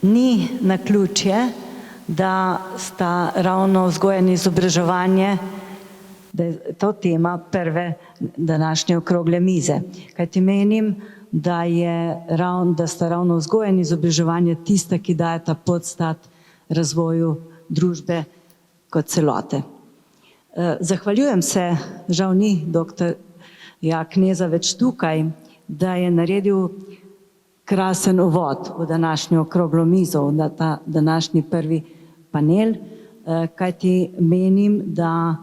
Ni naključje, da sta ravno vzgoja in izobraževanje, da je to tema prve današnje okrogle mize. Kajti menim, da sta ravno vzgoja in izobraževanje tista, ki dajeta podstat razvoju družbe kot celote. Zahvaljujem se, žal ni dr. Kneza več tukaj, da je naredil krasen uvod v današnjo okroglo mizo, v ta današnji prvi panel, kajti menim, da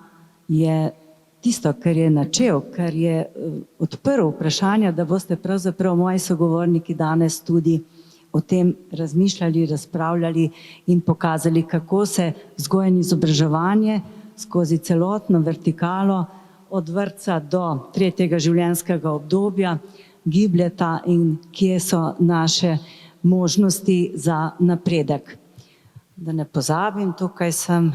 je tisto, kar je načel, kar je odprl vprašanja, da boste pravzaprav moji sogovorniki danes tudi o tem razmišljali, razpravljali in pokazali, kako se vzgoja in izobraževanje skozi celotno vertikalo od vrtca do tretjega življenjskega obdobja gibljeta in kje so naše možnosti za napredek. Da ne pozabim, tukaj sem,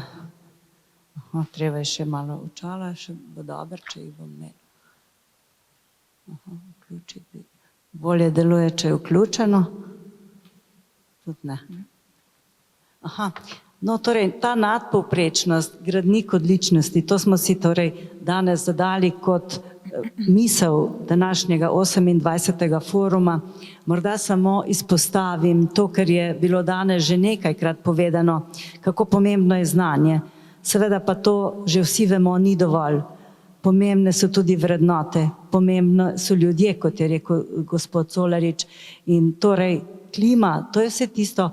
treba je še malo očala, še bo dobro, če jih bom imel. Vključiti. Bolje deluje, če je vključeno. Tudi ne. No, torej, ta nadpovprečnost, gradnik odličnosti, to smo si torej danes zadali kot misel današnjega 28. foruma. Morda samo izpostavim to, kar je bilo danes že nekajkrat povedano, kako pomembno je znanje. Seveda pa to že vsi vemo, ni dovolj. Pomembne so tudi vrednote, pomembne so ljudje, kot je rekel gospod Colarič. In torej klima, to je vse tisto,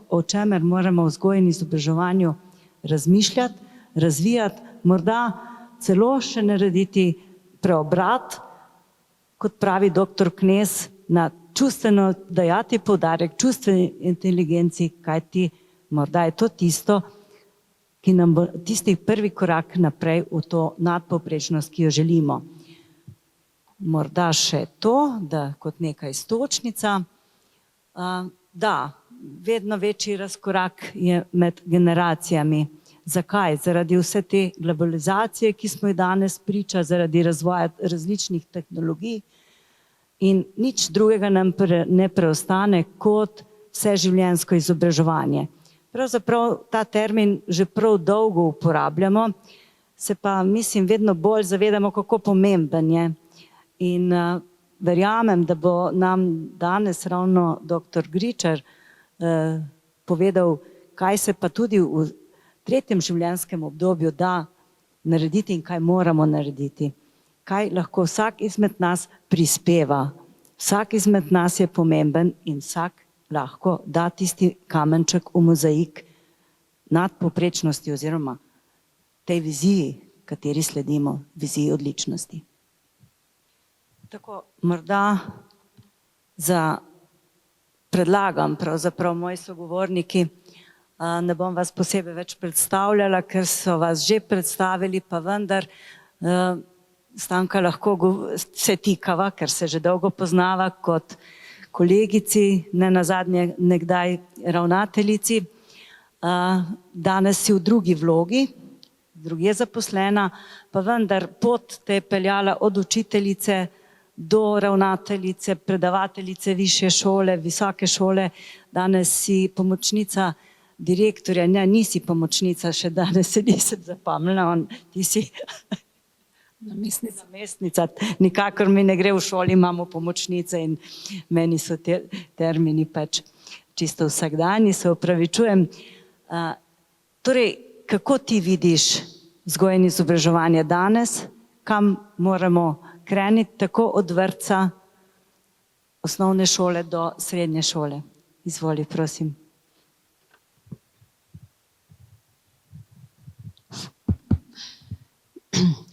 o čemer moramo v vzgoji in izobraževanju razmišljati, razvijati, morda celo še narediti preobrat, kot pravi dr. Knez, na čustveno dajati poudarek čustveni inteligenci, kajti morda je to tisto, ki nam bo tisti prvi korak naprej v to nadpovprečnost, ki jo želimo. Morda še to, da kot neka iztočnica, da, vedno večji razkorak je med generacijami. Zakaj? Zaradi vse te globalizacije, ki smo jo danes priča, zaradi razvoja različnih tehnologij in nič drugega nam ne preostane kot vseživljenjsko izobraževanje. Pravzaprav ta termin že prav dolgo uporabljamo, se pa mislim vedno bolj zavedamo, kako pomemben je. In verjamem, da bo nam danes ravno dr. Gričar povedal, kaj se pa tudi v tretjem življenjskem obdobju da narediti in kaj moramo narediti. Kaj lahko vsak izmed nas prispeva. Vsak izmed nas je pomemben in vsak lahko da tisti kamenček v mozaik nadpovprečnosti oziroma tej viziji, kateri sledimo, viziji odličnosti. Tako, morda predlagam, pravzaprav moji sogovorniki, ne bom vas posebej več predstavljala, ker so vas že predstavili, pa vendar Stanka lahko se tikava, ker se že dolgo poznava kot kolegici, ne nazadnje nekdaj ravnateljici. Danes si v drugi vlogi, drugje zaposlena, pa vendar pot te je peljala od učiteljice do ravnateljice, predavateljice višje šole, visoke šole. Danes si pomočnica direktorja, ne, nisi pomočnica, še danes se nisem zapomnila, ti si namestnica. Nikakor mi ne gre, v šoli imamo pomočnice in meni so te termini pač čisto vsakdanji, se opravičujem. Torej, kako ti vidiš vzgojo in izobraževanje danes, kam moramo kreniti tako od vrtca, osnovne šole do srednje šole? Izvoli, prosim.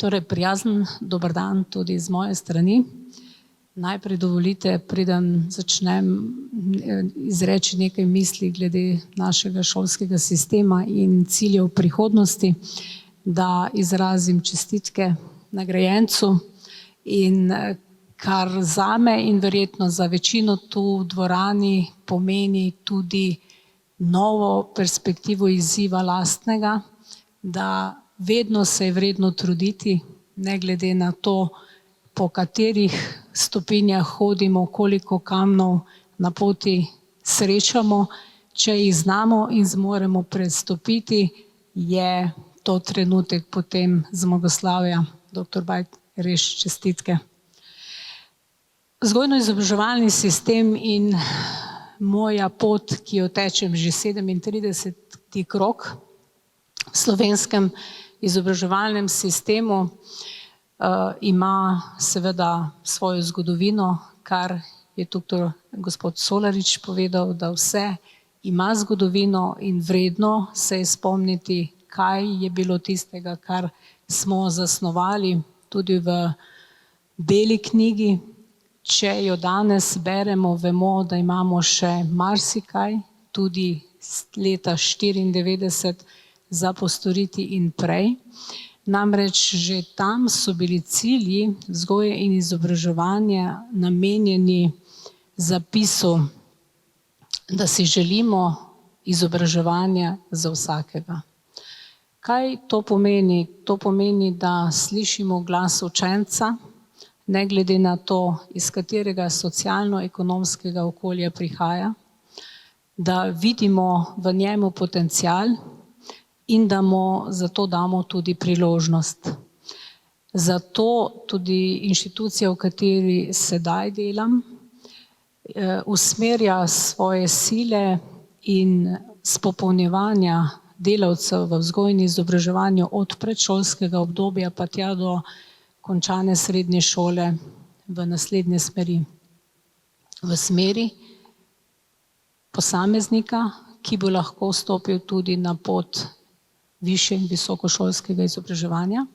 Torej, prijazen dober dan tudi z moje strani. Najprej dovolite, preden začnem izreči nekaj misli glede našega šolskega sistema in ciljev prihodnosti, da izrazim čestitke nagrajencu in kar zame in verjetno za večino tu v dvorani pomeni tudi novo perspektivo izziva lastnega, da vedno se je vredno truditi, ne glede na to, po katerih stopinjah hodimo, koliko kamnov na poti srečamo, če jih znamo in zmoremo prestopiti, je to trenutek potem zmagoslavja. Dr. Bajt, res čestitke. Vzgojno-izobraževalni sistem in moja pot, ki jo tečem že 37. krog v slovenskem izobraževalnem sistemu, ima seveda svojo zgodovino, kar je tudi gospod Solarič povedal, da vse ima zgodovino in vredno se je spomniti, kaj je bilo tistega, kar smo zasnovali tudi v beli knjigi. Če jo danes beremo, vemo, da imamo še marsikaj, tudi leta 1994 za postoriti in prej. Namreč že tam so bili cilji vzgoje in izobraževanja namenjeni zapisu, da si želimo izobraževanje za vsakega. Kaj to pomeni? To pomeni, da slišimo glas učenca, ne glede na to, iz katerega socialno-ekonomskega okolja prihaja, da vidimo v njemu potencial in da mu zato damo tudi priložnost. Zato tudi inštitucija, v kateri sedaj delam, usmerja svoje sile in s popolnjevanja delavcev v vzgoji in izobraževanju od predšolskega obdobja pa tja do končane srednje šole v naslednje smeri. V smeri posameznika, ki bo lahko stopil tudi na pot višje in visokošolskega izobraževanja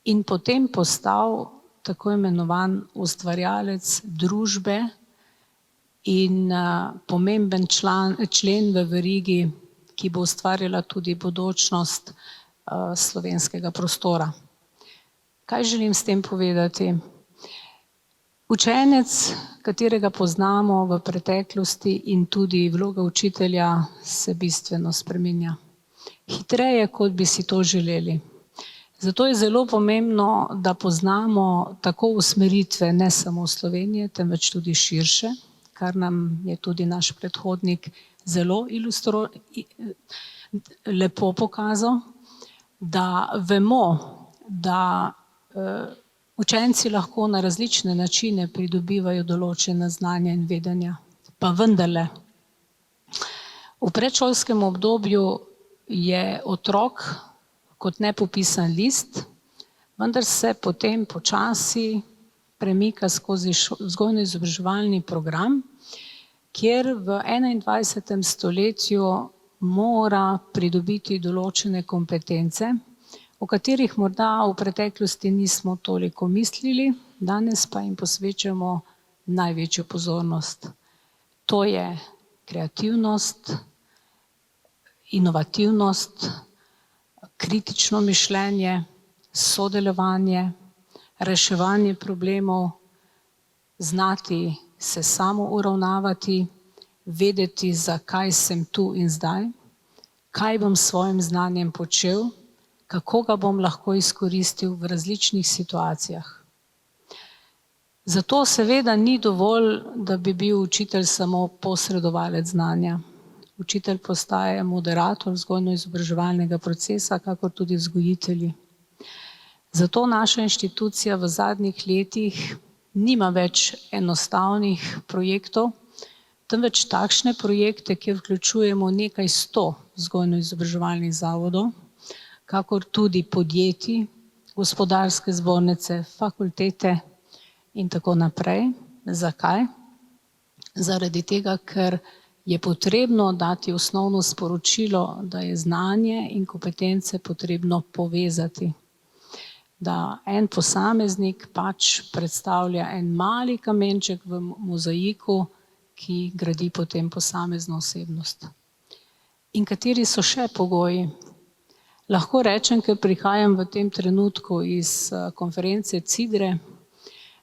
in potem postal tako imenovan ustvarjalec družbe in pomemben člen v verigi, ki bo ustvarjala tudi bodočnost slovenskega prostora. Kaj želim s tem povedati? Učenec, katerega poznamo v preteklosti, in tudi vloga učitelja se bistveno spreminja. Hitreje, kot bi si to želeli. Zato je zelo pomembno, da poznamo tako usmeritve ne samo Slovenije, temveč tudi širše, kar nam je tudi naš predhodnik zelo lepo pokazal, da vemo, da učenci lahko na različne načine pridobivajo določena znanja in vedenja. Pa vendarle, v predšolskem obdobju je otrok kot nepopisan list, vendar se potem počasi premika skozi vzgojno-izobraževalni program, kjer v 21. stoletju mora pridobiti določene kompetence, o katerih morda v preteklosti nismo toliko mislili, danes pa jim posvečamo največjo pozornost. To je kreativnost, inovativnost, kritično mišljenje, sodelovanje, reševanje problemov, znati se samo uravnavati, vedeti, zakaj sem tu in zdaj, kaj bom s svojim znanjem počel, kako ga bom lahko izkoristil v različnih situacijah. Zato seveda ni dovolj, da bi bil učitelj samo posredovalec znanja. Učitelj postaja moderator vzgojno-izobraževalnega procesa, kakor tudi vzgojitelji. Zato naša inštitucija v zadnjih letih nima več enostavnih projektov, temveč takšne projekte, kjer vključujemo nekaj 100 vzgojno-izobraževalnih zavodov, kakor tudi podjetij, gospodarske zbornice, fakultete in tako naprej. Zakaj? Zaradi tega, ker je potrebno dati osnovno sporočilo, da je znanje in kompetence potrebno povezati. Da en posameznik pač predstavlja en mali kamenček v mozaiku, ki gradi potem posamezno osebnost. In kateri so še pogoji? Lahko rečem, ker prihajam v tem trenutku iz konference CIDRE,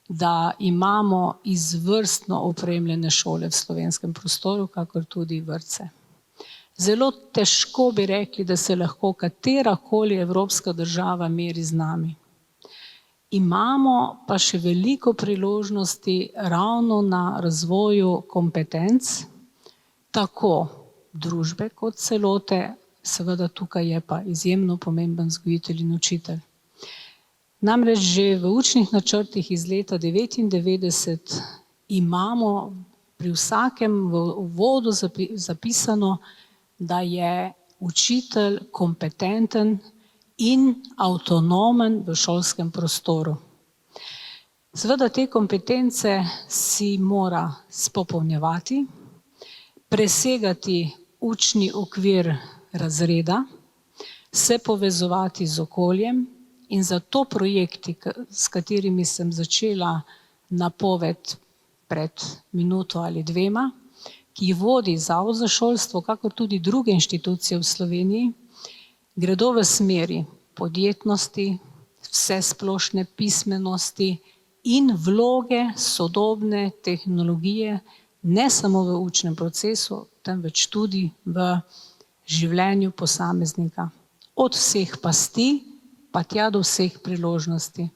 da imamo izvrstno opremljene šole v slovenskem prostoru, kakor tudi vrtce. Zelo težko bi rekli, da se lahko katerakoli evropska država meri z nami. Imamo pa še veliko priložnosti ravno na razvoju kompetenc, tako družbe kot celote, seveda tukaj je pa izjemno pomemben vzgojitelj in učitelj. Namreč že v učnih načrtih iz leta 1999 imamo pri vsakem v uvodu zapisano, da je učitelj kompetenten in avtonomen v šolskem prostoru. Seveda te kompetence si mora spopolnjevati, presegati učni okvir razreda, se povezovati z okoljem in zato projekti, s katerimi sem začela napoved pred minuto ali dvema, ki jih vodi Zavod za šolstvo, kakor tudi druge inštitucije v Sloveniji, gredo v smeri podjetnosti, vsesplošne pismenosti in vloge sodobne tehnologije, ne samo v učnem procesu, temveč tudi v življenju posameznika. Od vseh pasti pa tja do vseh priložnosti.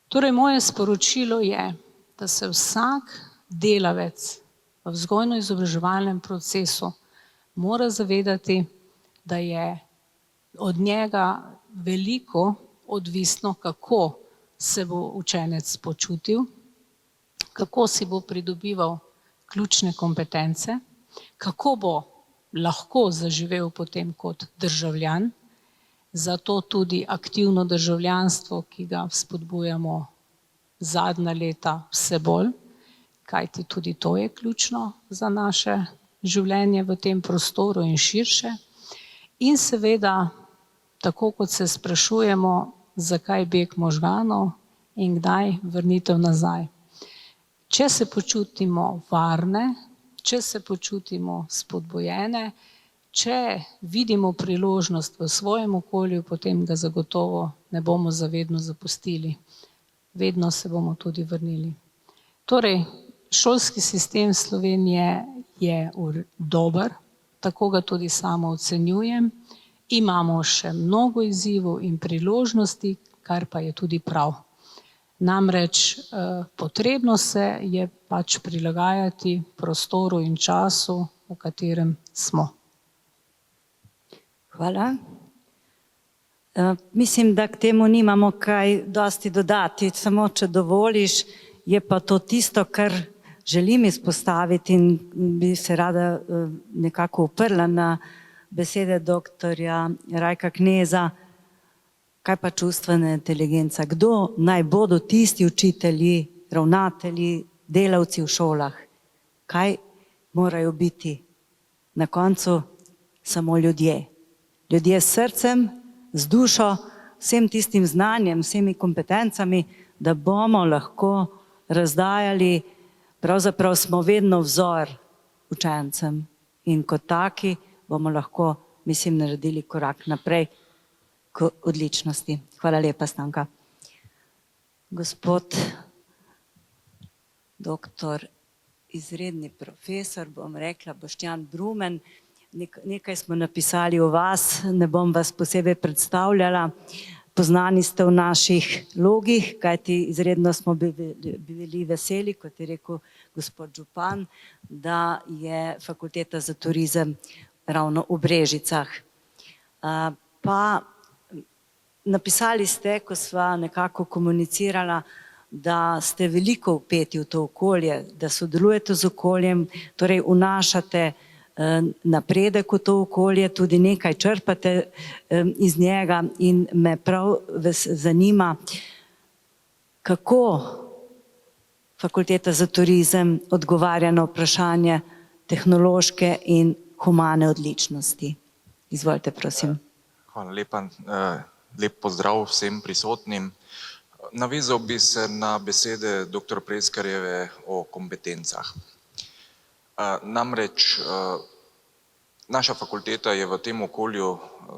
Torej, moje sporočilo je, da se vsak delavec v vzgojno-izobraževalnem procesu mora zavedati, da je od njega veliko odvisno, kako se bo učenec počutil, kako si bo pridobival ključne kompetence, kako bo lahko zaživel potem kot državljan, zato tudi aktivno državljanstvo, ki ga spodbujamo zadnja leta vse bolj, kajti tudi to je ključno za naše življenje v tem prostoru in širše. In seveda, tako kot se sprašujemo, zakaj beg možganov in kdaj vrnitev nazaj. Če se počutimo varne, če se počutimo spodbujene, če vidimo priložnost v svojem okolju, potem ga zagotovo ne bomo zavedno zapustili. Vedno se bomo tudi vrnili. Torej, šolski sistem Slovenije je dober, tako ga tudi sama ocenjujem. Imamo še mnogo izzivov in priložnosti, kar pa je tudi prav. Namreč potrebno se je pač prilagajati prostoru in času, v katerem smo. Hvala. Mislim, da k temu nimamo kaj dosti dodati, samo če dovoliš, je pa to tisto, kar želim izpostaviti in bi se rada nekako uprla na besede doktorja Rajka Kneza. Kaj pa čustvena inteligenca? Kdo naj bodo tisti učitelji, ravnatelji, delavci v šolah? Kaj morajo biti? Na koncu samo ljudje. Ljudje s srcem, z dušo, vsem tistim znanjem, vsemi kompetencami, da bomo lahko razdajali, pravzaprav smo vedno vzor učencem in kot taki bomo lahko, mislim, naredili korak naprej k odličnosti. Hvala lepa, Stanka. Gospod doktor, izredni profesor, bom rekla, Boštjan Brumen, nekaj smo napisali o vas, ne bom vas posebej predstavljala. Poznani ste v naših logih, kajti izredno smo bili veseli, kot je rekel gospod župan, da je Fakulteta za turizem ravno v Brežicah. Pa napisali ste, ko sva nekako komunicirala, da ste veliko vpeti v to okolje, da sodelujete z okoljem, torej vnašate napredek v to okolje, tudi nekaj črpate iz njega in me prav zanima, kako Fakulteta za turizem odgovarja na vprašanje tehnološke in humane odličnosti. Izvolite, prosim. Hvala lepa. Lep pozdrav vsem prisotnim. Navezal bi se na besede dr. Preskarjeve o kompetencah. Namreč naša fakulteta je v tem okolju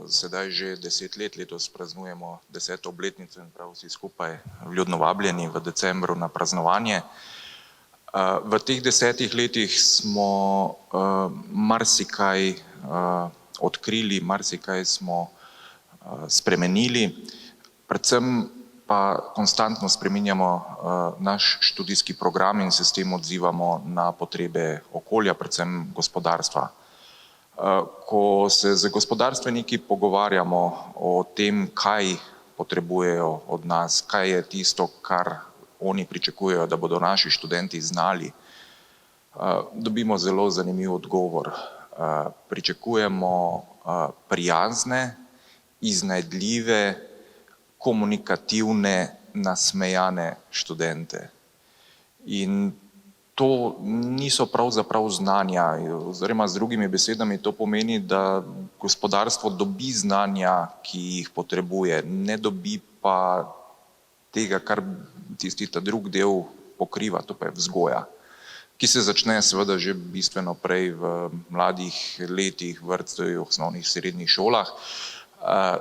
sedaj že 10 let, letos praznujemo 10. obletnico in prav vsi skupaj vljudno vabljeni v decembru na praznovanje. V teh 10 letih smo marsikaj odkrili, marsikaj smo spremenili, predvsem pa konstantno spreminjamo naš študijski program in se s tem odzivamo na potrebe okolja, predvsem gospodarstva. Ko se z gospodarstveniki pogovarjamo o tem, kaj potrebujejo od nas, kaj je tisto, kar oni pričakujejo, da bodo naši študenti znali, dobimo zelo zanimiv odgovor. Pričakujemo prijazne, iznajdljive, komunikativne, nasmejane študente. In to niso pravzaprav znanja, oziroma z drugimi besedami to pomeni, da gospodarstvo dobi znanja, ki jih potrebuje, ne dobi pa tega, kar tisti ta drug del pokriva, to pa je vzgoja, ki se začne seveda že bistveno prej v mladih letih, vrtcih, osnovnih, srednjih šolah.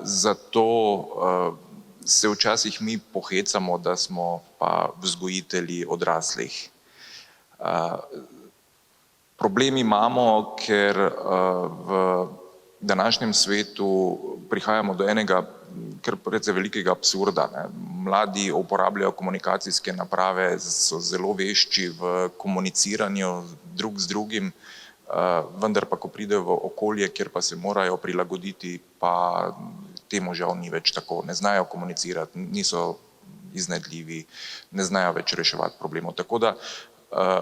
Zato se včasih mi pohecamo, da smo pa vzgojitelji odraslih. Problem imamo, ker v današnjem svetu prihajamo do enega kar precej velikega absurda. Mladi uporabljajo komunikacijske naprave, so zelo vešči v komuniciranju drug z drugim, vendar pa ko pridejo v okolje, kjer pa se morajo prilagoditi, pa temu žal ni več tako. Ne znajo komunicirati, niso iznajdljivi, ne znajo več reševati problemov. Tako da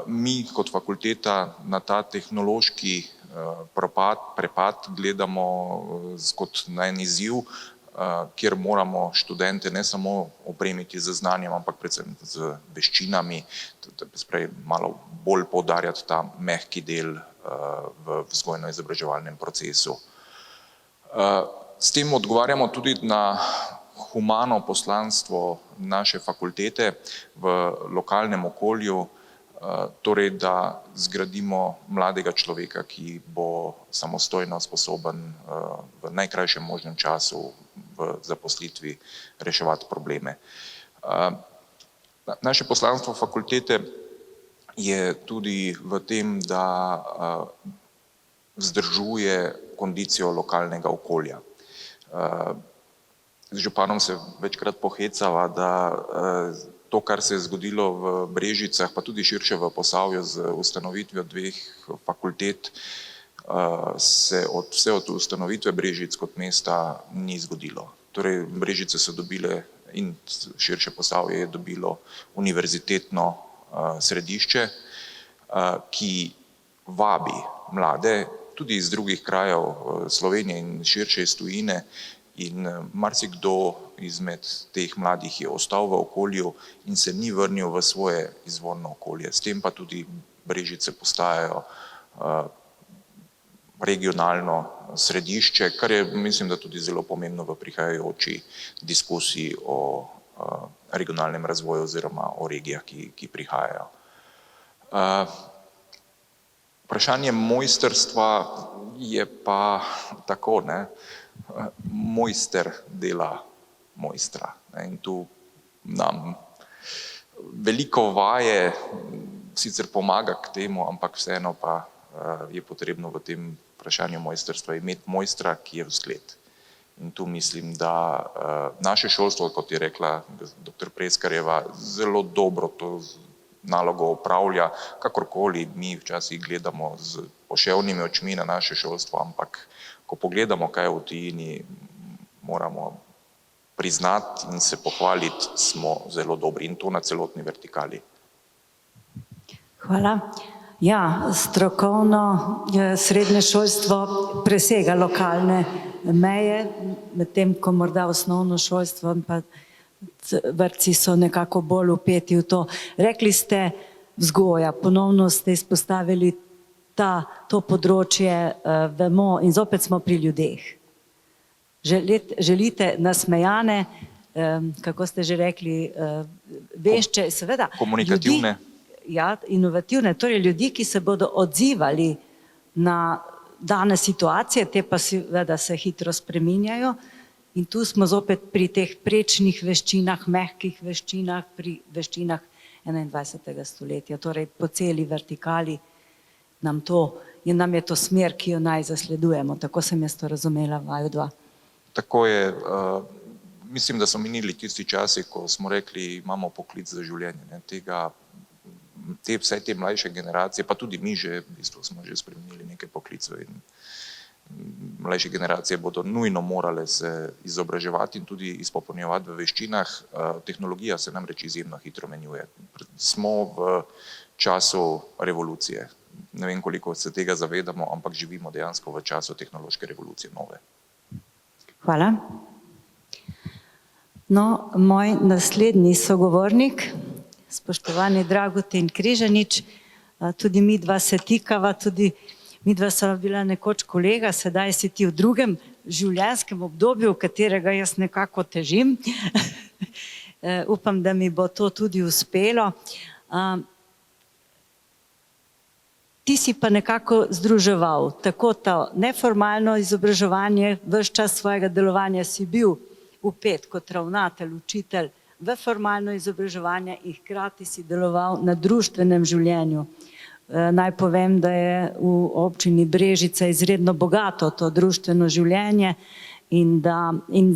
mi kot fakulteta na ta tehnološki prepad gledamo kot na en izziv, kjer moramo študente ne samo opremiti z znanjem, ampak predvsem z veščinami, torej malo bolj poudarjati ta mehki del v vzgojno-izobraževalnem procesu. S tem odgovarjamo tudi na humano poslanstvo naše fakultete v lokalnem okolju, torej da zgradimo mladega človeka, ki bo samostojno sposoben v najkrajšem možnem času v zaposlitvi reševati probleme. Naše poslanstvo fakultete je tudi v tem, da vzdržuje kondicijo lokalnega okolja. Z županom se večkrat pohecava, da to, kar se je zgodilo v Brežicah, pa tudi širše v Posavju z ustanovitvijo dveh fakultet, se vse od ustanovitve Brežic kot mesta ni zgodilo. Torej, Brežice so dobile in širše Posavje je dobilo univerzitetno središče, ki vabi mlade tudi iz drugih krajev Slovenije in širše iz tujine, in marsikdo izmed teh mladih je ostal v okolju in se ni vrnil v svoje izvorno okolje. S tem pa tudi Brežice postajajo regionalno središče, kar je, mislim, da tudi zelo pomembno v prihajajoči diskusiji o regionalnem razvoju oziroma o regijah, ki prihajajo. Vprašanje mojstrstva je pa tako, mojster dela mojstra. In tu nam veliko vaje sicer pomaga k temu, ampak vseeno pa je potrebno v tem vprašanju mojstrstva imeti mojstra, ki je vzgled. In tu mislim, da naše šolstvo, kot je rekla dr. Preskarjeva, zelo dobro to nalogo opravlja, kakorkoli mi včasih gledamo z poševnimi očmi na naše šolstvo, ampak ko pogledamo, kaj je v tujini, moramo priznati in se pohvaliti, smo zelo dobri in to na celotni vertikali. Hvala. Ja, strokovno srednje šolstvo presega lokalne meje, medtem ko morda osnovno šolstvo in pa vrtci so nekako bolj vpeti v to. Rekli ste vzgoja, ponovno ste izpostavili to področje, vemo in zopet smo pri ljudeh. Želite nasmejane, kako ste že rekli, vešče, seveda. Komunikativne. Ja, inovativne, torej ljudi, ki se bodo odzivali na dane situacije, te pa seveda se hitro spreminjajo. In tu smo zopet pri teh prečnih veščinah, mehkih veščinah, pri veščinah 21. stoletja. Torej po celi vertikali nam je to smer, ki jo naj zasledujemo. Tako sem jaz to razumela, vaju dva. Tako je. mislim, da so minili tisti časi, ko smo rekli, imamo poklic za življenje. Ne? Vse te mlajše generacije, pa tudi mi že, v bistvu smo že spremenili nekaj poklicov in mlajše generacije bodo nujno morale se izobraževati in tudi izpopolnjevati v veščinah. Tehnologija se namreč izjemno hitro menjuje. Smo v času revolucije. Ne vem, koliko se tega zavedamo, ampak živimo dejansko v času tehnološke revolucije nove. Hvala. No, moj naslednji sogovornik, spoštovani Dragutin Križanič, tudi mi dva se tikava, tudi mi dva sva bila nekoč kolega, sedaj si ti v drugem življenjskem obdobju, v katerega jaz nekako težim. Upam, da mi bo to tudi uspelo. Ti si pa nekako združeval tako to neformalno izobraževanje, ves čas svojega delovanja si bil vpet kot ravnatelj, učitelj v formalno izobraževanje in hkrati si deloval na društvenem življenju. Naj povem, da je v občini Brežice izredno bogato to društveno življenje in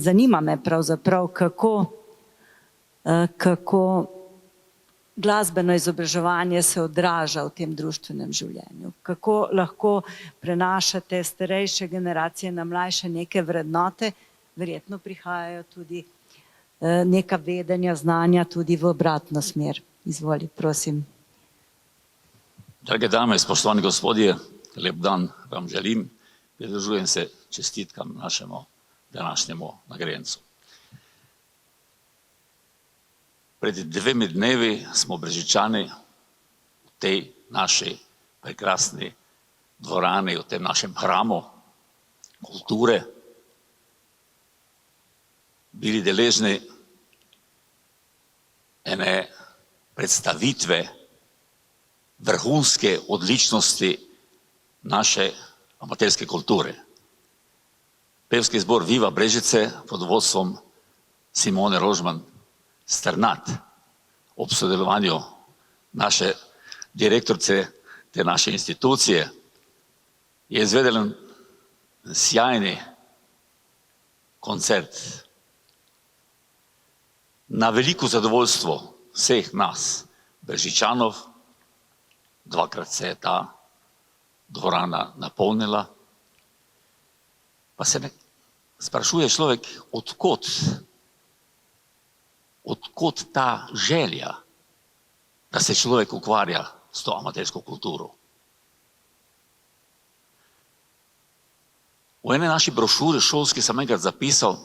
zanima me pravzaprav, kako glasbeno izobraževanje se odraža v tem društvenem življenju. Kako lahko prenašate starejše generacije na mlajše neke vrednote, verjetno prihajajo tudi neka vedenja, znanja tudi v obratno smer. Izvoli, prosim. Drage dame, spoštovani gospodje, lep dan vam želim. Pridružujem se čestitkam našemu današnjemu nagrajencu. Pred 2 dnevi smo Brežičani v tej naši prekrasni dvorani, v tem našem hramu kulture bili deležni ene predstavitve vrhunske odličnosti naše amaterske kulture. Pevski zbor Viva Brežice pod vodstvom Simone Rožman Strnad ob sodelovanju naše direktorice te naše institucije je izvedel sjajni koncert. Na veliko zadovoljstvo vseh nas, Brežičanov, 2krat se je ta dvorana napolnila, pa se sprašuje človek, odkot ta želja, da se človek ukvarja s to amatersko kulturo. V ene naši brošuri šolski sem enkrat zapisal,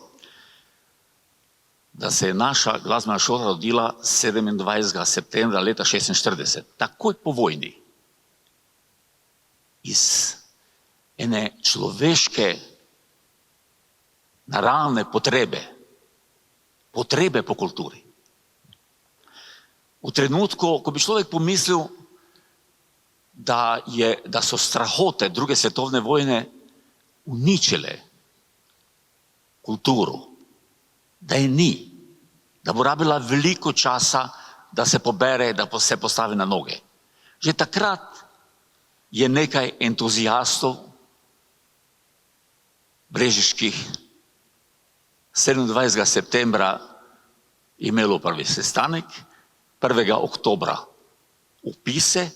da se je naša glasbena šola rodila 27. septembra leta 1946, takoj po vojni. Iz ene človeške naravne potrebe po kulturi. V trenutku, ko bi človek pomislil, da so strahote druge svetovne vojne uničile kulturo, da je ni, da bo rabila veliko časa, da se pobere, da se postavi na noge. Že takrat je nekaj entuzijastov brežiških 27. septembra imelo prvi sestanek, 1. oktobra vpise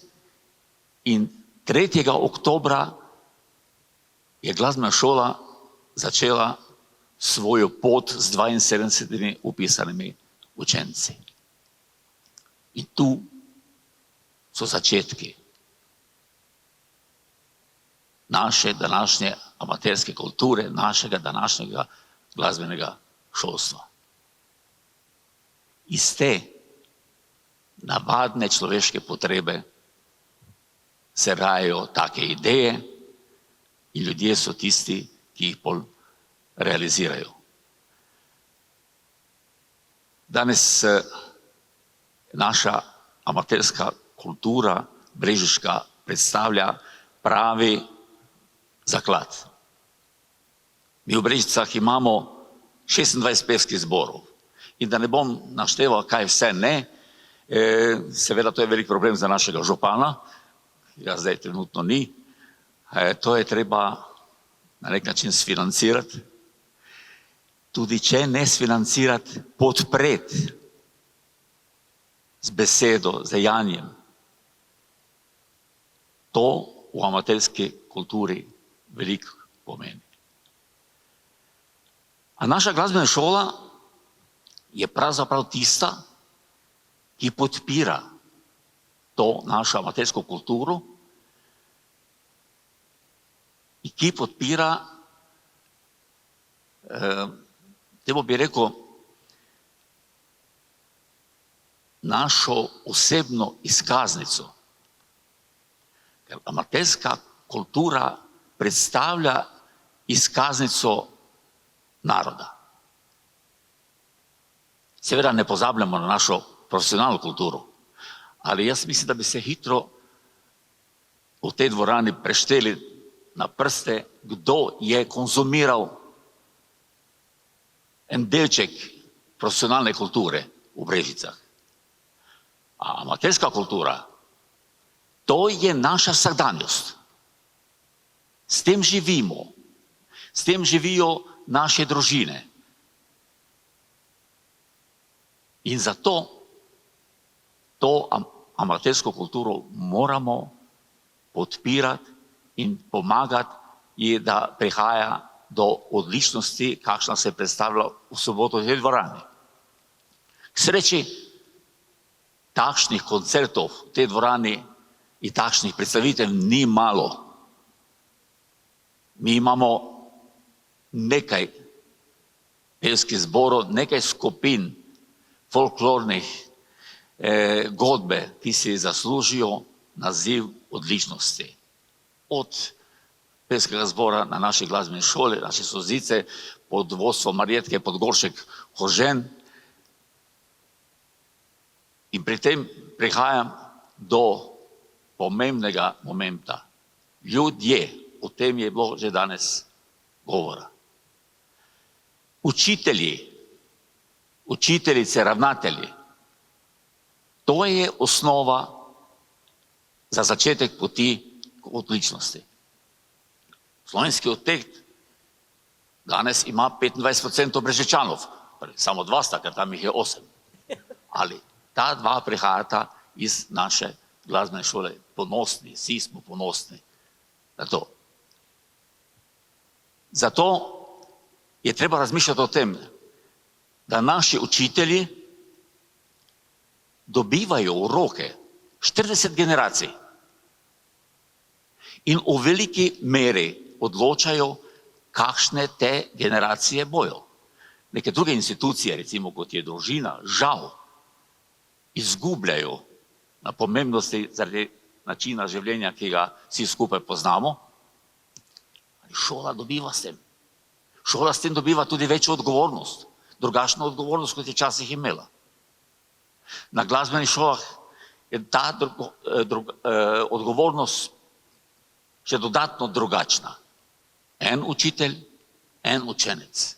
in 3. oktobra je glasbena šola začela svojo pot z 72 upisanimi učenci. In tu so začetki naše današnje amaterske kulture, našega današnjega glasbenega šolstva. Iz te navadne človeške potrebe se rajajo take ideje in ljudje so tisti, ki jih bolj realizirajo. Danes naša amaterska kultura brežiška predstavlja pravi zaklad. Mi v Brežicah imamo 26 pevskih zborov in da ne bom našteval, kaj vse ne, seveda to je velik problem za našega župana, ja zdaj trenutno ni, to je treba na nek način sfinancirati. tudi če ne sfinancirati, podpreti z besedo, z dejanjem. To v amaterski kulturi veliko pomeni. A naša glasbena šola je pravzaprav tista, ki podpira to našo amatersko kulturo in ki podpira, temu bi rekel, našo osebno izkaznico. Ker amaterska kultura predstavlja izkaznico naroda. Seveda ne pozabljamo na našo profesionalno kulturo, ali jaz mislim, da bi se hitro v tej dvorani prešteli na prste, kdo je konzumiral en delček profesionalne kulture v Brežicah. A amaterska kultura, to je naša vsakdanjost. S tem živimo, s tem živijo naše družine. In zato to amatersko kulturo moramo podpirati in pomagati ji, da prihaja do odličnosti, kakšna se je predstavila v soboto v tej dvorani. K sreči takšnih koncertov v tej dvorani in takšnih predstavitev ni malo. Mi imamo nekaj pevskih zborov, nekaj skupin folklornih godbe, ki si zaslužijo naziv odličnosti. Od pevskega zbora na naši glasbeni šoli, naše Sozice, pod vodstvom Marjetke Podgoršek-Hožen. In pri tem prihajam do pomembnega momenta. Ljudje, o tem je bilo že danes govora. Učitelji, učiteljice, ravnatelji, to je osnova za začetek poti k odličnosti. Slovenski odtek danes ima 25% Brežičanov, samo 2 sta, ker tam jih je 8. Ali ta 2 prihajata iz naše glasbene šole ponosni, vsi smo ponosni na to. Zato je treba razmišljati o tem, da naši učitelji dobivajo v roke 40 generacij in v veliki meri odločajo, kakšne te generacije bojo. Neke druge institucije, recimo kot je družina, žal izgubljajo na pomembnosti zaradi načina življenja, ki ga vsi skupaj poznamo. Šola dobiva s tem. Šola s tem dobiva tudi večjo odgovornost, drugačno odgovornost, kot je včasih imela. Na glasbenih šolah je ta odgovornost še dodatno drugačna. En učitelj, en učenec.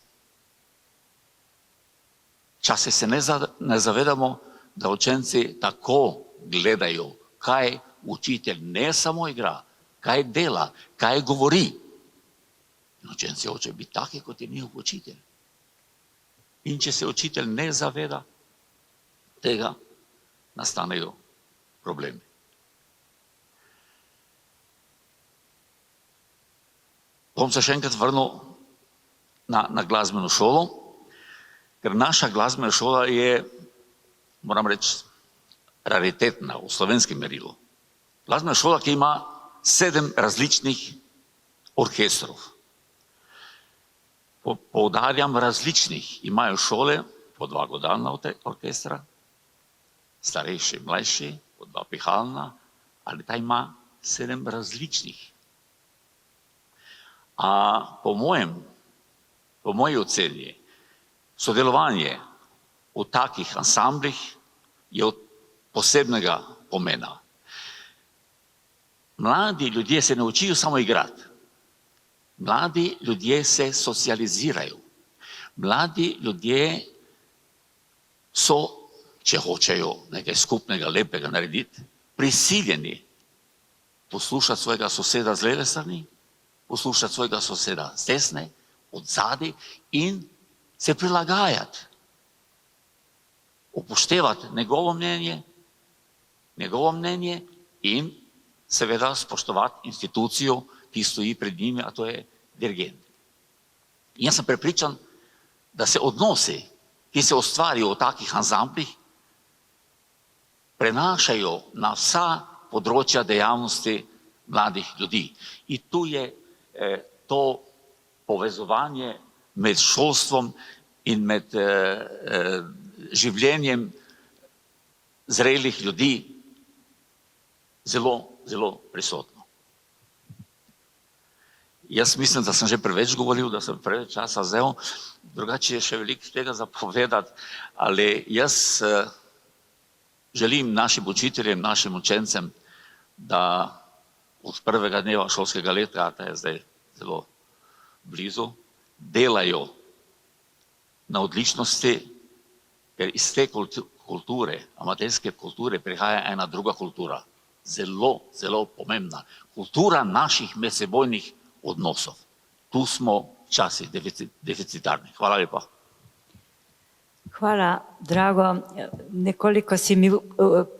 Včasih se ne zavedamo, da učenci tako gledajo, kaj učitelj ne samo igra, kaj dela, kaj govori. In učenci hočejo biti taki, kot je njihov učitelj. In če se učitelj ne zaveda tega, nastanejo problemi. Bom se še enkrat vrnil na glasbeno šolo, ker naša glasbena šola je, moram reči, raritetna v slovenskem merilu. Glasbena šola, ki ima 7 različnih orkestrov. Poudarjam različnih. Imajo šole po 2 godalna orkestra, starejši, mlajši, po 2 pihalna, ali ta ima 7 različnih. A po moji oceni, sodelovanje v takih ansamblih je od posebnega pomena. Mladi ljudje se ne učijo samo igrati. Mladi ljudje se socializirajo. Mladi ljudje so, če hočejo nekaj skupnega, lepega narediti, prisiljeni poslušati svojega soseda z leve strani, poslušati svojega soseda z desne, od zadaj in se prilagajati, upoštevati njegovo mnenje in seveda spoštovati institucijo, ki stoji pred njimi, a to je dirigent. In jaz sem prepričan, da se odnosi, ki se ustvarijo v takih ansamblih, prenašajo na vsa področja dejavnosti mladih ljudi. In tu je to povezovanje med šolstvom in med življenjem zrelih ljudi zelo, zelo prisotno. Jaz mislim, da sem že preveč govoril, da sem preveč časa vzel, drugače je še veliko tega zapovedati, ali jaz želim našim učiteljem, našim učencem, da od prvega dneva šolskega leta, ta je zdaj zelo blizu, delajo na odličnosti, ker iz te kulture, amaterske kulture, prihaja ena druga kultura, zelo, zelo pomembna. Kultura naših medsebojnih odnosov. Tu smo včasih deficitarni. Hvala lepa. Hvala, Drago. Nekoliko si mi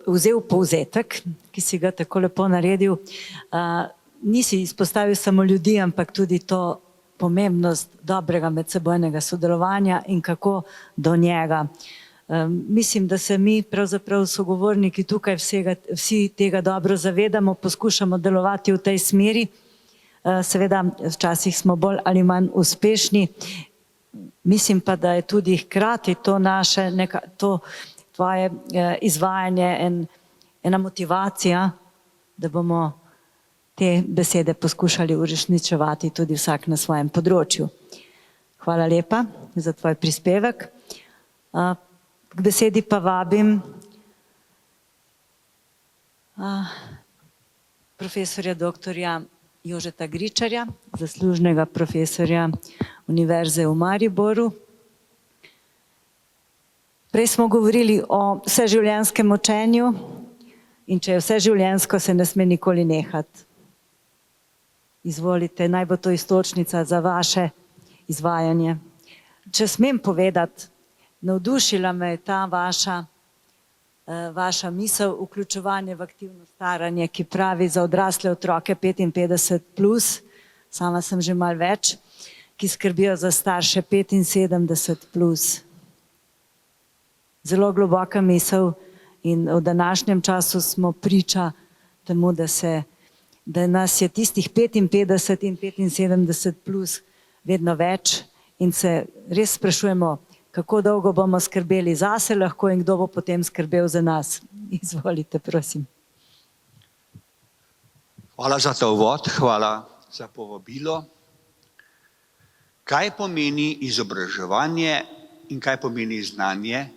vzel povzetek, ki si ga tako lepo naredil. Nisi izpostavil samo ljudi, ampak tudi to pomembnost dobrega medsebojnega sodelovanja in kako do njega. Mislim, da se mi pravzaprav sogovorniki tukaj vsi tega dobro zavedamo, poskušamo delovati v tej smeri. Seveda, včasih smo bolj ali manj uspešni. Mislim pa, da je tudi hkrati to naše, to tvoje izvajanje ena motivacija, da bomo te besede poskušali uresničevati tudi vsak na svojem področju. Hvala lepa za tvoj prispevek. K besedi pa vabim profesorja doktorja Jožeta Gričarja, zaslužnega profesorja Univerze v Mariboru. Prej smo govorili o vseživljenjskem učenju in če je vseživljenjsko, se ne sme nikoli nehati. Izvolite, naj bo to iztočnica za vaše izvajanje. Če smem povedati, navdušila me je ta vaša misel vključevanje v aktivno staranje, ki pravi za odrasle otroke 55+, sama sem že malo več, ki skrbijo za starše 75+. Zelo globoka misel in v današnjem času smo priča temu, da nas je tistih 55 in 75+ vedno več in se res sprašujemo, kako dolgo bomo skrbeli zase lahko in kdo bo potem skrbel za nas. Izvolite, prosim. Hvala za ta uvod, hvala za povabilo. Kaj pomeni izobraževanje in kaj pomeni znanje,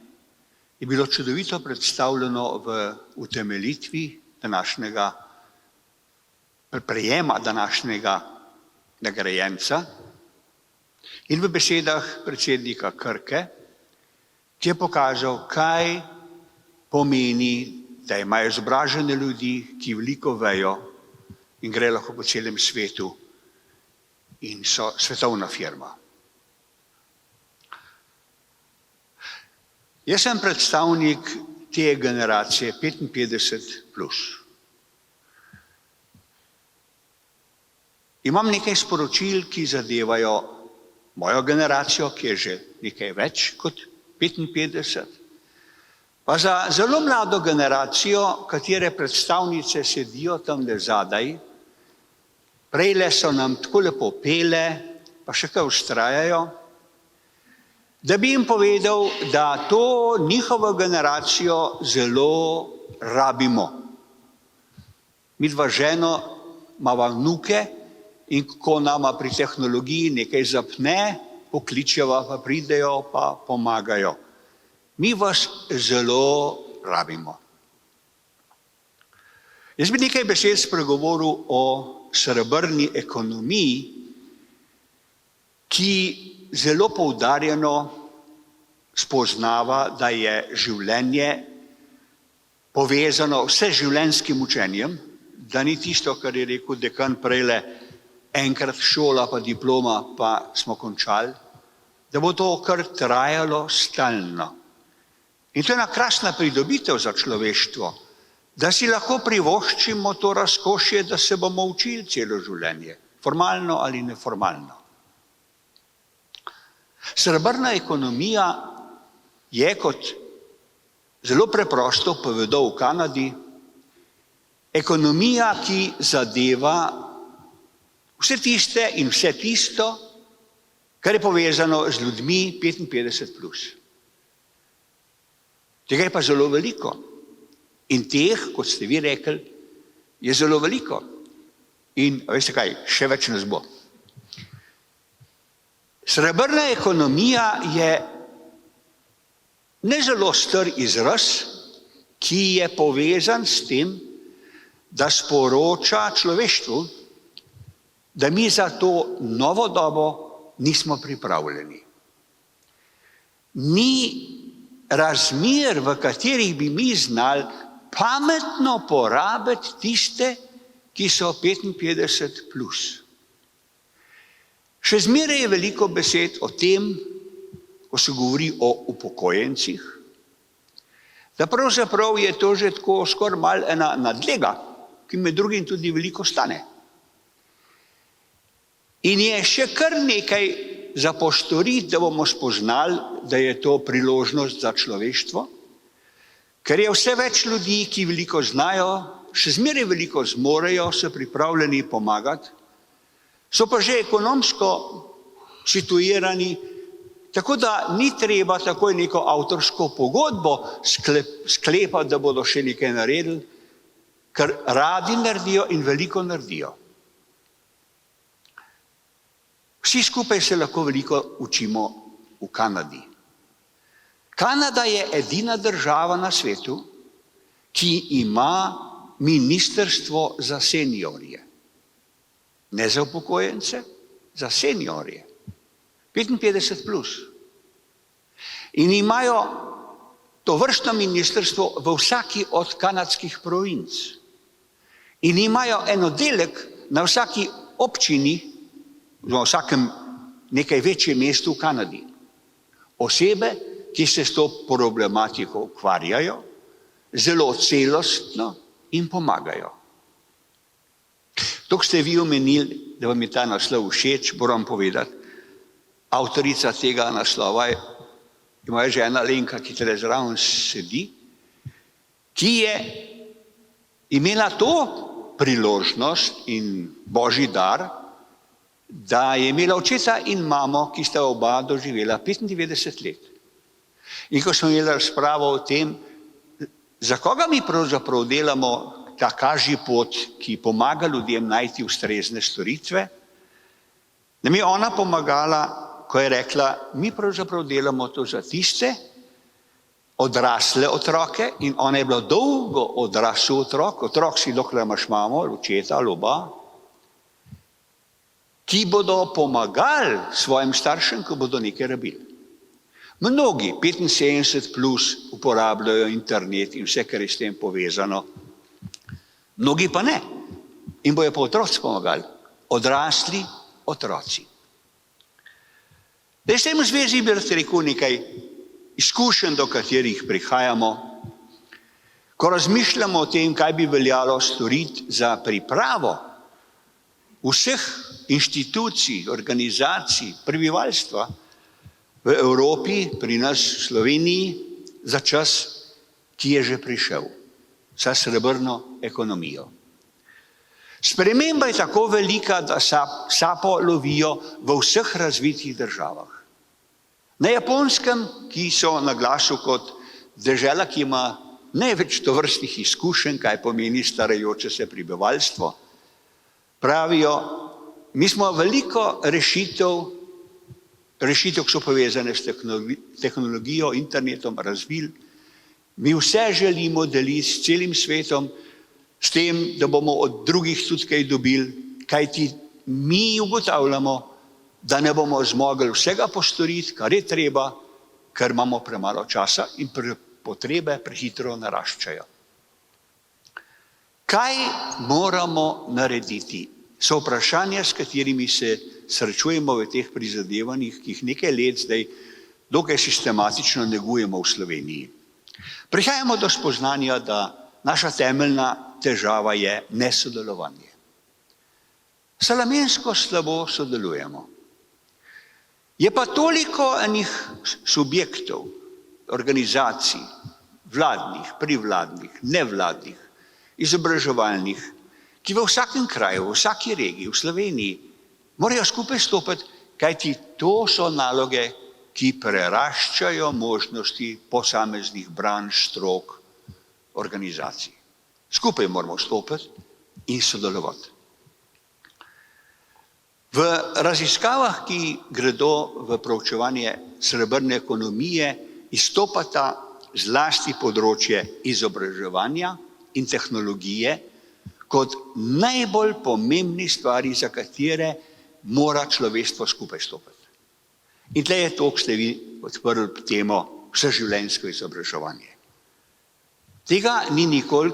je bilo čudovito predstavljeno v utemeljitvi današnjega prejema današnjega nagrajenca in v besedah predsednika Krke, ki je pokazal, kaj pomeni, da imajo izobražene ljudi, ki veliko vejo in gre lahko po celem svetu in so svetovna firma. Jaz sem predstavnik te generacije 55+. Imam nekaj sporočil, ki zadevajo mojo generacijo, ki je že nekaj več kot 55, pa za zelo mlado generacijo, katere predstavnice sedijo tamle zadaj, prejle so nam tako lepo pele, pa še kaj vztrajajo, da bi jim povedal, da to njihovo generacijo zelo rabimo. Midva z ženo imava vnuke in ko nama pri tehnologiji nekaj zapne, pokličeva, pa pridejo, pa pomagajo. Mi vas zelo rabimo. Jaz bi nekaj besed spregovoril o srebrni ekonomiji, ki zelo poudarjeno spoznava, da je življenje povezano vseživljenjskim učenjem, da ni tisto, kar je rekel dekan prejle, enkrat šola pa diploma pa smo končali, da bo to kar trajalo stalno. In to je ena krasna pridobitev za človeštvo, da si lahko privoščimo to razkošje, da se bomo učili celo življenje, formalno ali neformalno. Srebrna ekonomija je, kot zelo preprosto povedo v Kanadi, ekonomija, ki zadeva vse tiste in vse tisto, kar je povezano z ljudmi 55+. Tega je pa zelo veliko. In teh, kot ste vi rekli, je zelo veliko. In veste kaj, še več nas bo. Srebrna ekonomija je ne zelo star izraz, ki je povezan s tem, da sporoča človeštvu, da mi za to novo dobo nismo pripravljeni. Ni razmer, v katerih bi mi znali pametno porabiti tiste, ki so 55+. Še zmeraj je veliko besed o tem, ko se govori o upokojencih, da pravzaprav je to že tako skoraj malo ena nadlega, ki med drugim tudi veliko stane. In je še kar nekaj za postoriti, da bomo spoznali, da je to priložnost za človeštvo, ker je vse več ljudi, ki veliko znajo, še zmeraj veliko zmorejo, so pripravljeni pomagati, so pa že ekonomsko situirani, tako da ni treba takoj neko avtorsko pogodbo sklepati, da bodo še nekaj naredili, ker radi naredijo in veliko naredijo. Vsi skupaj se lahko veliko učimo v Kanadi. Kanada je edina država na svetu, ki ima ministrstvo za seniorje. Ne za upokojence, za seniorje. 55+. In imajo to vrstno ministrstvo v vsaki od kanadskih provinc. In imajo en oddelek na vsaki občini, v vsakem nekaj večjem mestu v Kanadi. Osebe, ki se s to problematiko ukvarjajo, zelo celostno in pomagajo. To, ste vi omenili, da vam je ta naslov všeč, moram povedati, avtorica tega naslova je moja žena Lenka, ki tule zraven sedi, ki je imela to priložnost in božji dar, da je imela očeta in mamo, ki sta oba doživela 95 let. In ko smo imeli razpravo o tem, za koga mi pravzaprav delamo ta kažipot, ki pomaga ljudem najti ustrezne storitve, nam je ona pomagala, ko je rekla, mi pravzaprav delamo to za tiste odrasle otroke, in ona je bila dolgo odrasel otrok si dokler imaš mamo, očeta ali oba, ki bodo pomagali svojim staršem, ko bodo nekaj rabili. Mnogi 75+ uporabljajo internet in vse, kar je s tem povezano. Mnogi pa ne. In bojo pa otroci pomagali. Odrasli otroci. Da s tem v zvezi bi rekel nekaj izkušenj, do katerih prihajamo, ko razmišljamo o tem, kaj bi veljalo storiti za pripravo vseh inštitucij, organizacij, prebivalstva v Evropi, pri nas v Sloveniji, za čas, ki je že prišel, za srebrno ekonomijo. Sprememba je tako velika, da sapo lovijo v vseh razvitih državah. Na Japonskem, ki so na glasu kot dežela, ki ima največ tovrstnih izkušenj, kaj pomeni starajoče se prebivalstvo, pravijo, mi smo veliko rešitev, ki so povezane s tehnologijo, internetom, razvili. Mi vse želimo deliti s celim svetom, s tem, da bomo od drugih tudi kaj dobili, kajti mi ugotavljamo, da ne bomo zmogli vsega postoriti, kar je treba, ker imamo premalo časa in potrebe prehitro naraščajo. Kaj moramo narediti? So vprašanja, s katerimi se srečujemo v teh prizadevanjih, ki jih nekaj let zdaj dokaj sistematično negujemo v Sloveniji. Prihajamo do spoznanja, da naša temeljna težava je nesodelovanje. Salamensko slabo sodelujemo. Je pa toliko enih subjektov, organizacij, vladnih, privladnih, nevladnih, izobraževalnih, ki v vsakem kraju, v vsaki regiji, v Sloveniji morajo skupaj stopiti, kajti to so naloge, ki preraščajo možnosti posameznih branž, strok, organizacij. Skupaj moramo stopiti in sodelovati. V raziskavah, ki gredo v proučevanje srebrne ekonomije, izstopata zlasti področje izobraževanja in tehnologije kot najbolj pomembni stvari, za katere mora človeštvo skupaj stopiti. In tle je to, ko ste vi odprli temo vseživljenjsko izobraževanje. Tega ni nikoli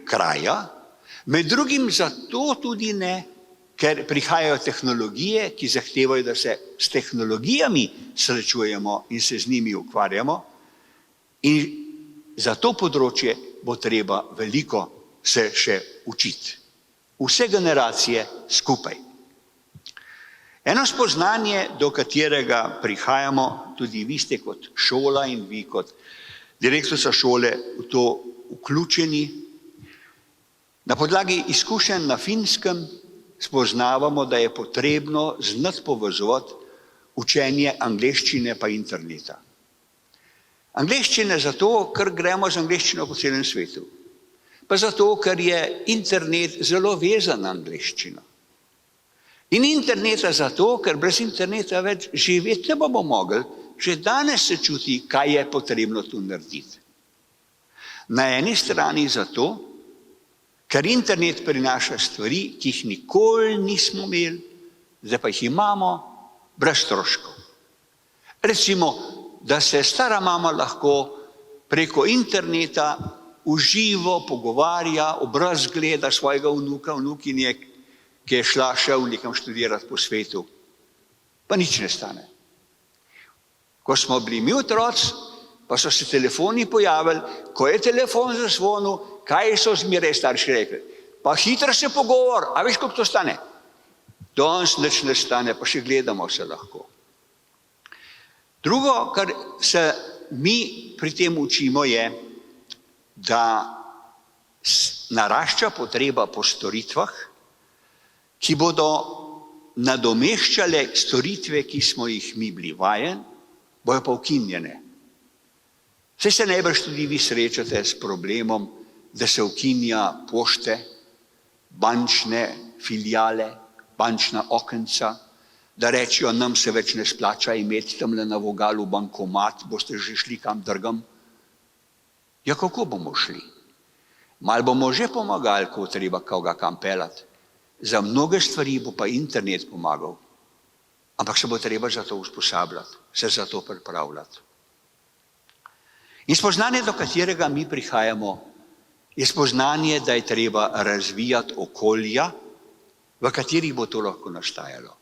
kraja, med drugim zato tudi ne, ker prihajajo tehnologije, ki zahtevajo, da se s tehnologijami srečujemo in se z njimi ukvarjamo, in za to področje bo treba veliko se še učiti. Vse generacije skupaj. Eno spoznanje, do katerega prihajamo, tudi vi ste kot šola in vi kot direktorica šole v to vključeni. Na podlagi izkušenj na Finskem spoznavamo, da je potrebno znati povezovati učenje angleščine pa interneta. Angleščine zato, ker gremo z angleščino po celem svetu. Pa zato, ker je internet zelo vezan na angleščino. In interneta zato, ker brez interneta več živeti ne bomo mogli, že danes se čuti, kaj je potrebno tu narediti. Na eni strani zato, ker internet prinaša stvari, ki jih nikoli nismo imeli, zdaj pa jih imamo brez stroškov. Recimo, da se stara mama lahko preko interneta v živo pogovarja, obraz gleda svojega vnuka, vnukinje, ki je šel nekam študirati po svetu, pa nič ne stane. Ko smo bili mi otroci, pa so se telefoni pojavili, ko je telefon zazvonil, kaj so zmeraj starši rekli? Pa hitro se pogovor, a veš, koliko to stane? Danes nič ne stane, pa še gledamo se lahko. Drugo, kar se mi pri tem učimo, je, da narašča potreba po storitvah, ki bodo nadomeščale storitve, ki smo jih mi bili vajeni, bojo pa ukinjene. Saj se najbrž tudi vi srečate s problemom, da se ukinja pošte, bančne filijale, bančna okenca, da rečejo, nam se več ne splača imeti tamle na vogalu bankomat, boste že šli kam drugam. Ja, kako bomo šli? Mal bomo že pomagali, ko treba koga kam peljati. Za mnoge stvari bo pa internet pomagal, ampak se bo treba za to usposabljati, se za to pripravljati. In spoznanje, do katerega mi prihajamo, je spoznanje, da je treba razvijati okolja, v katerih bo to lahko nastajalo.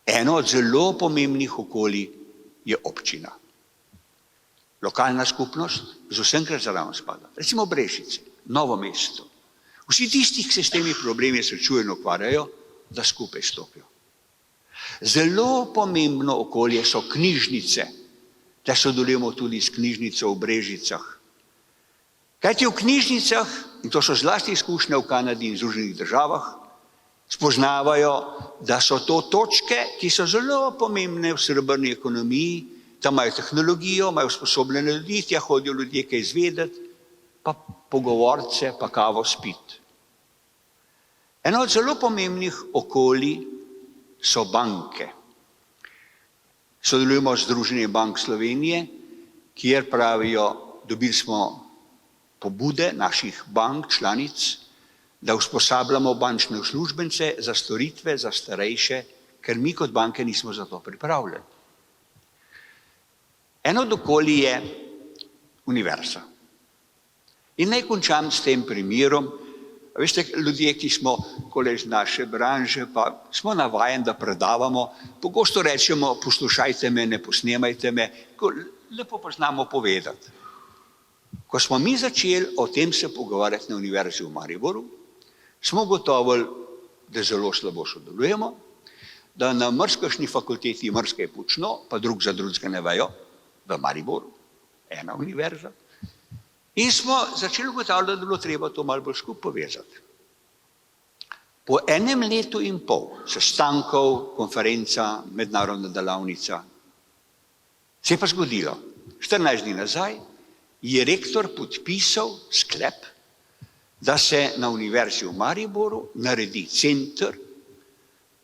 Eno od zelo pomembnih okolij je občina. Lokalna skupnost z vsem, kar zraven spada. Recimo Brežice, Novo mesto. Vsi tisti, ki se s temi problemi srečujejo in ukvarjajo, da skupaj stopijo. Zelo pomembno okolje so knjižnice, da sodelujemo tudi s knjižnico v Brežicah. Kajti v knjižnicah, in to so zlasti izkušnje v Kanadi in Združenih državah, spoznavajo, da so to točke, ki so zelo pomembne v srebrni ekonomiji, tam imajo tehnologijo, imajo usposobljene ljudi, tja hodijo ljudje kaj izvedeti, pa pogovorce, pa kavo spiti. Eno od zelo pomembnih okolij so banke. Sodelujemo z Združenjem bank Slovenije, kjer pravijo, dobili smo pobude naših bank, članic, da usposabljamo bančne uslužbence za storitve za starejše, ker mi kot banke nismo za to pripravljeni. Eno od okolij je univerza. In naj končam s tem primerom. A veste, ljudje, ki smo iz naše branže, pa smo navajeni, da predavamo, pogosto rečemo, poslušajte me, ne posnemajte me, lepo pa znamo povedati. Ko smo mi začeli o tem se pogovarjati na Univerzi v Mariboru, smo ugotovili, da zelo slabo sodelujemo, da na marsikšni fakulteti marsikaj počno, pa drug za drugega ne vejo, v Mariboru, ena univerza. In smo začeli ugotavljati, da bi bilo treba to malo bolj skupaj povezati. Po enem letu in pol sestankov, konferenca, mednarodna delavnica, se je pa zgodilo. 14 dni nazaj je rektor podpisal sklep, da se na Univerzi v Mariboru naredi center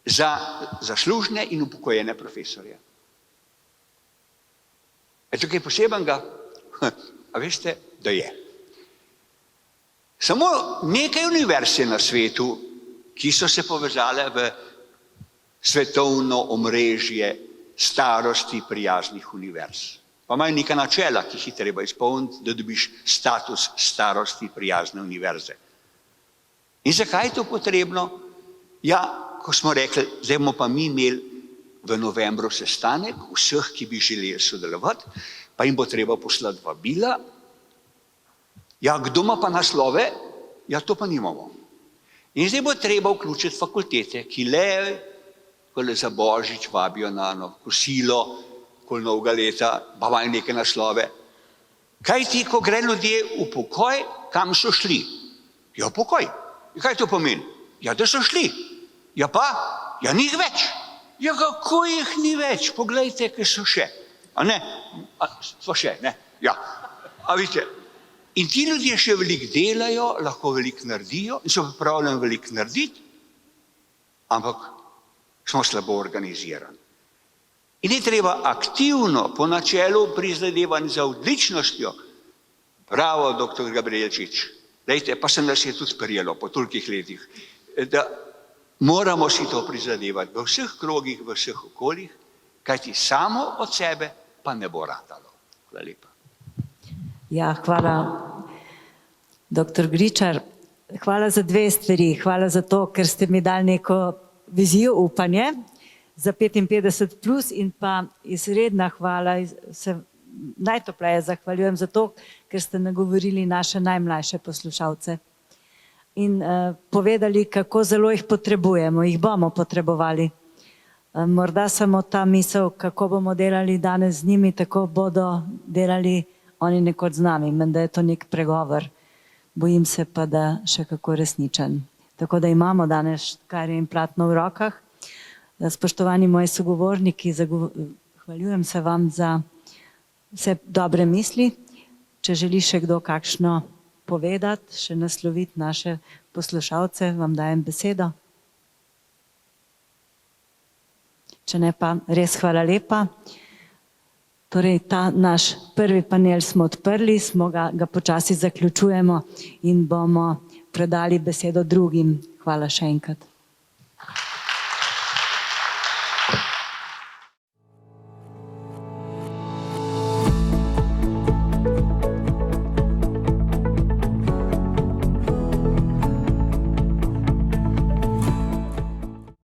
za zaslužne in upokojene profesorje. Je tukaj posebenega? A veste, da je. Samo nekaj univerz je na svetu, ki so se povezale v svetovno omrežje starosti prijaznih univerz. Pa imajo neka načela, ki jih je treba izpolniti, da dobiš status starosti prijazne univerze. In zakaj je to potrebno? Ja, ko smo rekli, zdaj bomo pa mi imeli v novembru sestanek vseh, ki bi želeli sodelovati, pa jim bo treba poslati vabila. Ja, kdo ima pa naslove? Ja, to pa nimamo. In zdaj bo treba vključiti fakultete, ki le za Božič vabijo na kosilo, kol novega leta, pa imajo neke naslove. Kaj ti, ko gre ljudje v pokoj, kam so šli? Ja, v pokoj. Kaj to pomeni? Ja, da so šli. Ja pa, ja ni jih več. Ja, kako jih ni več? Poglejte, kaj so še. A ne? So še, ne? Ja. A vidite, in ti ljudje še veliko delajo, lahko veliko naredijo in so pripravljeni veliko narediti, ampak smo slabo organizirani. In je treba aktivno, po načelu prizadevanj za odličnostjo, bravo, doktor Gabrielčič, dejte, pa se nas je tudi prijelo po tolikih letih, da moramo si to prizadevati v vseh krogih, v vseh okoljih, kajti samo od sebe pa ne bo ratalo. Hvala lepa. Ja, hvala, doktor Gričar. Hvala za dve stvari. Hvala za to, ker ste mi dali neko vizijo, upanje za 55 plus in pa izredna hvala, se najtopleje zahvaljujem za to, ker ste nagovorili naše najmlajše poslušalce in povedali, kako zelo jih potrebujemo, jih bomo potrebovali. Morda samo ta misel, kako bomo delali danes z njimi, tako bodo delali oni nekoč z nami, menda je to nek pregovor. Bojim se pa, da še kako resničen. Tako da imamo danes škarje in platno v rokah. Spoštovani moji sogovorniki, zahvaljujem se vam za vse dobre misli. Če želi še kdo kakšno povedati, še nasloviti naše poslušalce, vam dajem besedo. Če ne pa, res hvala lepa. Torej, ta naš prvi panel smo odprli, ga počasi zaključujemo in bomo predali besedo drugim. Hvala še enkrat.